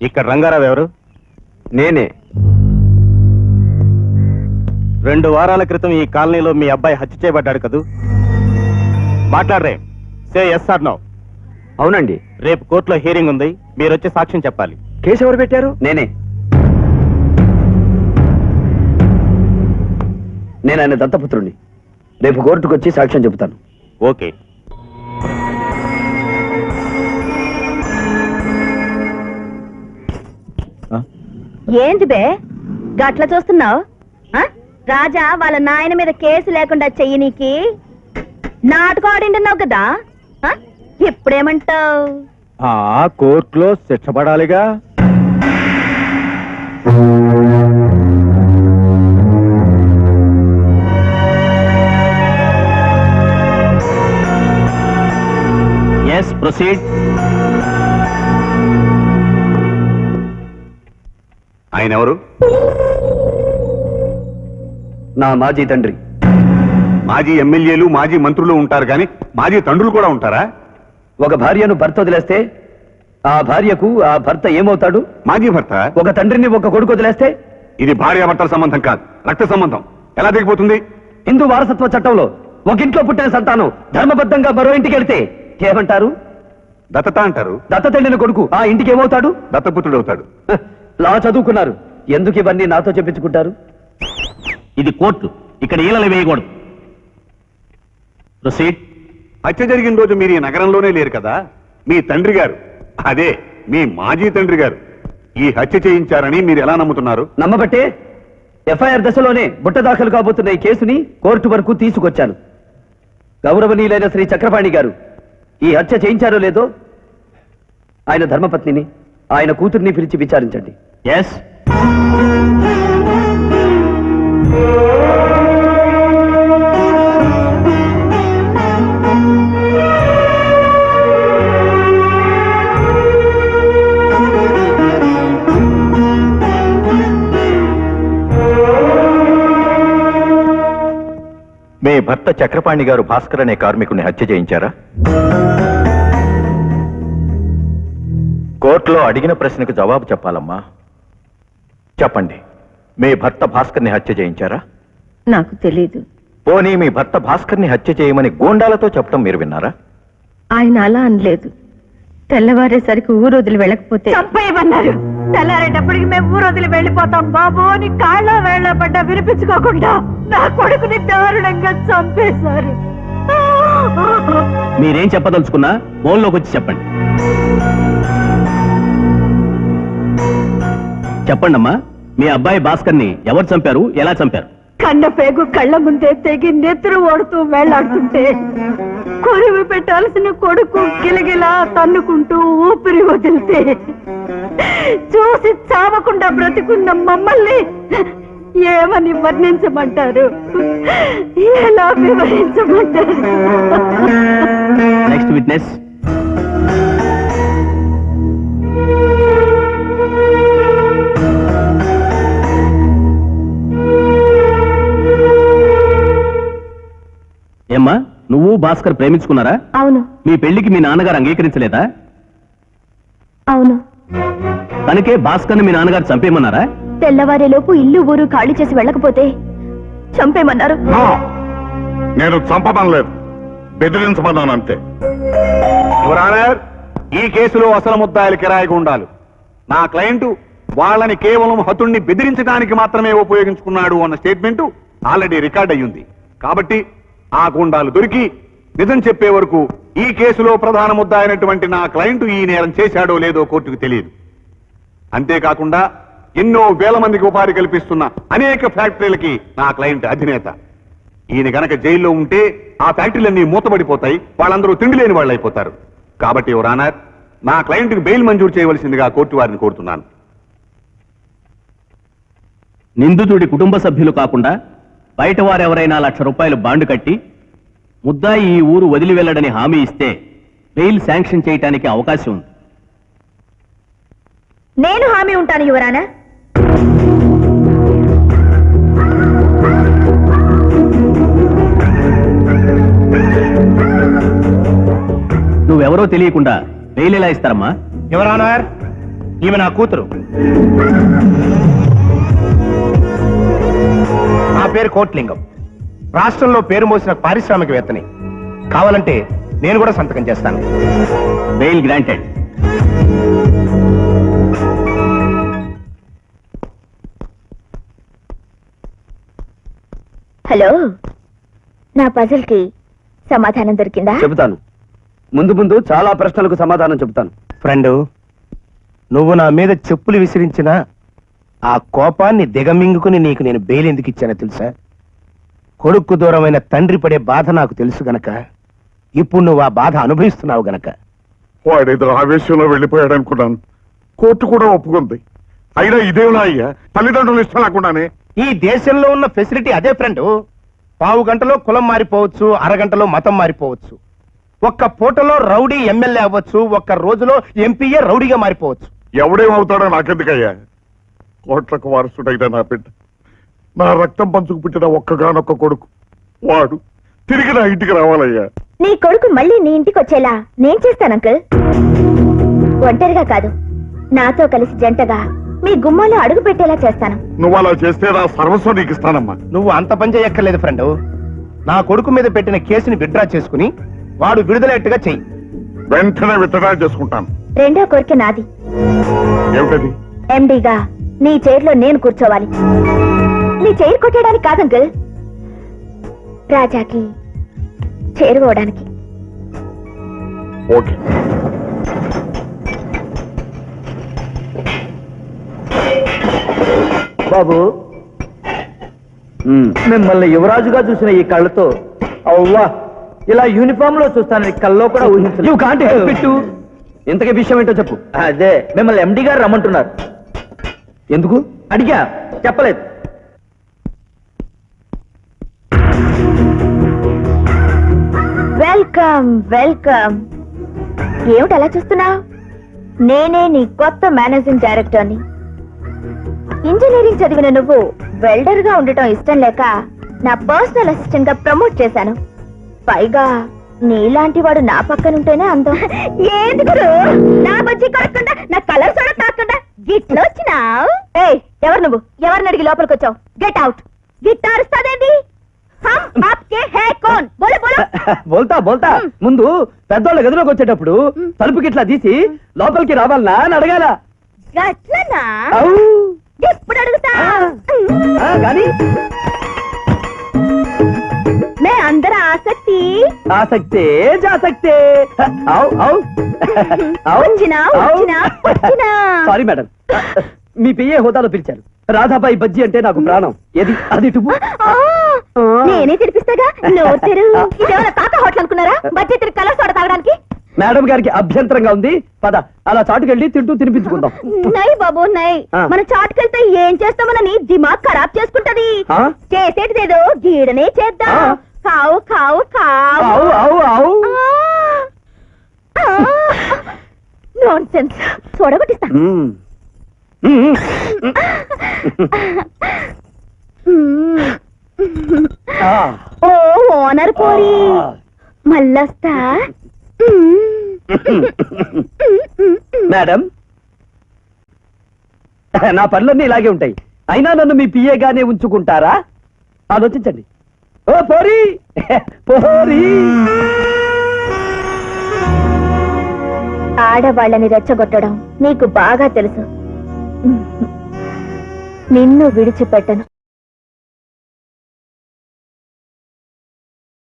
ఇక్కడ రంగారావు ఎవరు? నేనే. 2 వారాల క్రితం ఈ కాలనీలో మీ అబ్బాయి హత్య చేయబడ్డాడు కదూ? మాట్లాడరే. Say yes or no. అవునండి. రేపు కోర్టులో హియరింగ్ ఉంది, మీరు వచ్చి సాక్ష్యం చెప్పాలి. కేసు ఎవరు పెట్టారు? నేనే ఆయన దత్తపుత్రుణ్ణి. రేపు కోర్టుకు వచ్చి సాక్ష్యం చెబుతాను. ఓకే. ఏంటి బే గట్ల చూస్తున్నావు? రాజా వాళ్ళ నాయన మీద కేసు లేకుండా చెయ్యనీకి నాటకం ఆడింటున్నావు కదా, ఇప్పుడేమంటావు? కోర్టులో శిక్ష పడాలిగా. Yes, proceed. ఆయన ఎవరు? నా మాజీ తండ్రి. మాజీ ఎమ్మెల్యేలు, మాజీ మంత్రులు ఉంటారు కానీ మాజీ తండ్రులు కూడా ఉంటారా? ఒక భార్యను భర్త వదిలేస్తే ఆ భార్యకు ఆ భర్త ఏమవుతాడు? మాజీ భర్త. ఒక తండ్రిని ఒక కొడుకు వదిలేస్తే? ఇది భార్యాభర్తల సంబంధం కాదు, రక్త సంబంధం. ఎలా దిగిపోతుంది? హిందూ వారసత్వ చట్టంలో ఒక ఇంట్లో పుట్టిన సంతానం ధర్మబద్ధంగా మరో ఇంటికి వెళితే ఏమంటారు? దత్తత అంటారు. దత్తతండ్రిన కొడుకు ఆ ఇంటికి ఏమవుతాడు? దత్తపుత్రుడు అవుతాడు. లా చదువుకున్నారు, ఎందుకు ఇవన్నీ నాతో చెప్పించుకుంటారు? ఇది కోర్టు, ఇక్కడ ఈలలు వేయకూడదు. ప్రొసీడ్. హత్య జరిగిన రోజు మీరు ఈ నగరంలోనే లేరు కదా. మీ తండ్రి గారు, అదే మీ మాజీ తండ్రి గారు ఈ హత్య చేయించారని మీరు ఎలా నమ్ముతున్నారు? నమ్మబట్టే ఎఫ్ఐఆర్ దశలోనే బుట్ట దాఖలు కాబోతున్న ఈ కేసుని కోర్టు వరకు తీసుకొచ్చాను. గౌరవనీయులైన శ్రీ చక్రపాణి గారు ఈ హత్య చేయించారో లేదో ఆయన ధర్మపత్నిని, ఆయన కూతుర్ని పిలిచి విచారించండి. ఎస్. మీ భర్త చక్రపాణి గారు భాస్కర్ అనే కార్మికుడిని హత్య చేయించారా? కోర్టులో అడిగిన ప్రశ్నకు జవాబు చెప్పాలమ్మా. చెప్పండి, మీ భర్త భాస్కర్ని హత్య చేయించారా? నాకు తెలీదు. పోనీ మీ భర్త భాస్కర్ని హత్య చేయమని గూండాలతో చెప్పడం మీరు విన్నారా? ఆయన అలా అనలేదు. తెల్లవారేసరికి ఊరు వదిలి వెళ్ళకపోతే చంపేయమన్నారు. తెల్లారేటప్పటికి మేము ఊరు వదిలి వెళ్ళిపోతాం బాబు అని కాళ్ళ వేళ్ల పడ్డా వినిపించుకోకుండా నా కొడుకుని దారుణంగా చంపేశారు. మీరేం చెప్పదలుచుకున్నా ఫోన్లోకి వచ్చి చెప్పండి. చెప్పండమ్మా, మీ అబ్బాయి భాస్కర్ని ఎవరు చంపారు, ఎలా చంపారు? కన్న పేగు కళ్ళ ముందే తెగి నెత్తురు ఓడుతూ వేళ్లాడుతుంటే కొరివి పెట్టాల్సిన కొడుకు గిలగిలా తన్నుకుంటూ ఊపిరి వదిలితే చూసి చావకుండా బ్రతికున్న మమ్మల్ని ఏమని వర్ణించమంటారు? ఎలా వివరించమంటారు? Next witness. ఏమ్మా, నువ్వు భాస్కర్ ప్రేమించుకున్నారా? అవును. మీ పెళ్లికి మీ నాన్నగారు అంగీకరించలేదా? అవును. తనకే భాస్కర్ని మీ నాన్నగారు చంపేయమన్నారా? తెల్లవారేలోపు ఇల్లు ఊరు ఖాళీ చేసి వెళ్ళకపోతే చంపేయమన్నారు. నేను చంపమనలేదు, బెదిరించమన్నాను అంతే. ఈ కేసులో అసలు ముద్దాయిలు కిరాయి గుండాలు. నా క్లయింట్ వాళ్ళని కేవలం హతుణ్ణి బెదిరించడానికి మాత్రమే ఉపయోగించుకున్నాడు అన్న స్టేట్మెంట్ ఆల్రెడీ రికార్డ్ అయ్యింది. కాబట్టి ఆ గుండాలు దొరికి నిజం చెప్పే వరకు ఈ కేసులో ప్రధాన ముద్దా అయినటువంటి నా క్లయింట్ ఈ నేరం చేశాడో లేదో కోర్టుకు తెలియదు. అంతేకాకుండా ఎన్నో వేల మందికి ఉపాధి కల్పిస్తున్న అనేక ఫ్యాక్టరీలకి నా క్లయింట్ అధినేత. ఈయన గనక జైల్లో ఉంటే ఆ ఫ్యాక్టరీలన్నీ మూతపడిపోతాయి, వాళ్ళందరూ తిండి లేని వాళ్ళు అయిపోతారు. కాబట్టి యువర్ ఆనర్, నా క్లయింట్కి బెయిల్ మంజూరు చేయవలసిందిగా కోర్టు వారిని కోరుతున్నాను. నిందితుడి కుటుంబ సభ్యులు కాకుండా బయట వారెవరైనా ₹1,00,000 బాండు కట్టి ముద్దాయి ఈ ఊరు వదిలి వెళ్లడని హామీ ఇస్తే బెయిల్ శాంక్షన్ చేయడానికి అవకాశం ఉంది. నేను హామీ ఉంటాను యువరానా. నువ్వెవరో తెలియకుండా బెయిల్ ఎలా ఇస్తారమ్మా? యువర్ ఆనర్, ఈమె నా కూతురు. నా పేరు కోట్లింగం. రాష్ట్రంలో పేరు మోసిన పారిశ్రామికవేత్తని. కావాలంటే నేను కూడా సంతకం చేస్తాను. Bail granted. హలో, నా పజిల్ కి సమాధానం దొరికిందా? చెబుతాను. ముందు ముందు చాలా ప్రశ్నలకు సమాధానం చెబుతాను. ఫ్రెండు, నువ్వు నా మీద చెప్పులు విసిరించిన ఆ కోపాన్ని దిగమింగుకుని నీకు నేను బెయిల్ ఎందుకు ఇచ్చానో తెలుసా? కొడుక్కు దూరమైన తండ్రి పడే బాధ నాకు తెలుసు గనక. ఇప్పుడు నువ్వు ఆ బాధ అనుభవిస్తున్నావు గనక. వాడేదో ఆవేశంలో వెళ్ళిపోయాడు అనుకున్నాను. కోర్టు కూడా ఒప్పుకుంది. అయినా ఇదేలా అయ్యా, తల్లిదండ్రులు ఇష్టం లేకుండానే. ఈ దేశంలో ఉన్న ఫెసిలిటీ అదే ఫ్రెండ్. పావు గంటలో కులం మారిపోవచ్చు, అరగంటలో మతం మారిపోవచ్చు. ఒక్క పూటలో రౌడీ ఎమ్మెల్యే అవ్వచ్చు, ఒక్క రోజులో ఎంపీఏ రౌడీగా మారిపోవచ్చు. ఎవడేమవుతాడో నాకెందుకయ్యా? కోట్లకు వారసుడైన నా బిడ్డ, నా రక్తం పంచుకు పుట్టిన ఒక్కగానొక్క కొడుకు, వాడు తిరిగి నా ఇంటికి రావాలయ్యా. నీ కొడుకు మళ్ళీ నీ ఇంటికి వచ్చేలా నేను చేస్తాను అంకుల్. ఒంటరిగా కాదు, నాతో కలిసి జంటగా మీ గుమ్మాలో అడుగు పెట్టేలా చేస్తాను. నువ్వు అలా చేస్తే నా సర్వస్వం నీకు ఇస్తానమ్మా. నువ్వు అంత పని చేయక్కర్లేదు ఫ్రెండ్. నా కొడుకు మీద పెట్టిన కేసుని విత్డ్రా చేసుకుని వాడు విడుదలయ్యేట్టుగా చెయ్యి. వెంటనే విత్డ్రా చేసుకుంటాను. రెండో కోరిక నాది. ఏమిటది? ఎండీగా నీ చైర్లో నేను కూర్చోవాలి. నీ చైర్ కొట్టేయడానికి కాదు అంకుల్, రాజాకి చేరుకోవడానికి. ఓకే. బాబు, మిమ్మల్ని యువరాజుగా చూసిన ఈ కళ్ళతో అవ్వా ఇలా యూనిఫామ్ లో చూస్తానని కల్లో కూడా ఊహించలేదు. ఇంతకీ విషయం ఏంటో చెప్పు. అదే, మిమ్మల్ని ఎండి గారు రమ్మంటున్నారు. ఎందుకు అడిగా? చెప్పలేదు. Welcome welcome. ఏమిటి అలా చూస్తున్నావు? నేనే నీ కొత్త మేనేజింగ్ డైరెక్టర్ని. ఇంజనీరింగ్ చదివిన నువ్వు వెల్డర్ గా ఉండటం ఇష్టం లేక నా పర్సనల్ అసిస్టెంట్ గా ప్రమోట్ చేశాను. పైగా నీలాంటి వాడు నా పక్కనుంటేనే అందం. ఏంది గురు, నా బజ్జీ కొడకుండా నా కలర్ సోడా తాకుండా గిట్లో వచ్చినావు? ఏయ్, ఎవరు నువ్వు? ఎవరిని అడిగి లోపలికి వచ్చావు? Get out. గిట్ అరుస్తాదేంటి? హమ్ ఆప్కే హై కౌన్? బోలో బోలో. బోల్తా బోల్తా. ముందు పెద్దోళ్ళ గదిలోకి వచ్చేటప్పుడు తలుపుకి ఇట్లా తీసి లోపలికి రావాలనా అని అడగాల. గట్లనా? ఎప్పుడు అడుగుతా కానీ మే అందర ఆసక్తి ఆసక్తే జాసక్తే. సారీ మేడం, మీ పిఏ హోదాలో పిలిచారు. రాధాబాయి బజ్జీ అంటే నాకు ప్రాణం. ఏది అది టుబు? నేనే తినిపిస్తాగా. నోరు తెరు. ఇదేమైనా తాత హోటల్ అనుకున్నారా? బజ్జీ తిరిగి కలర్ సోడా తాగడానికి? మేడం గారికి అభ్యంతరంగా ఉంది. పద, అలా చాటుకెళ్ళి తింటూ తినిపించుకుందాం. నై బాబు నై. మన చాటుకెళ్తే ఏం చేస్తామనని దిమాగ్ ఖరాబ్ చేసుకుంటది. చేసేటిదేదో గీడనే చేద్దాం. కావు కావు కావు. Nonsense. చూడగొట్టిస్తా. ఓ ఓనర్ పోరి, మళ్ళొస్తా. మేడం, నా పనులన్నీ ఇలాగే ఉంటాయి. అయినా నన్ను మీ పిఏగానే ఉంచుకుంటారా? ఆలోచించండి. ఓ పోరి పోరి. ఆడవాళ్ళని రెచ్చగొట్టడం నీకు బాగా తెలుసు. నిన్ను విడిచిపెట్టను.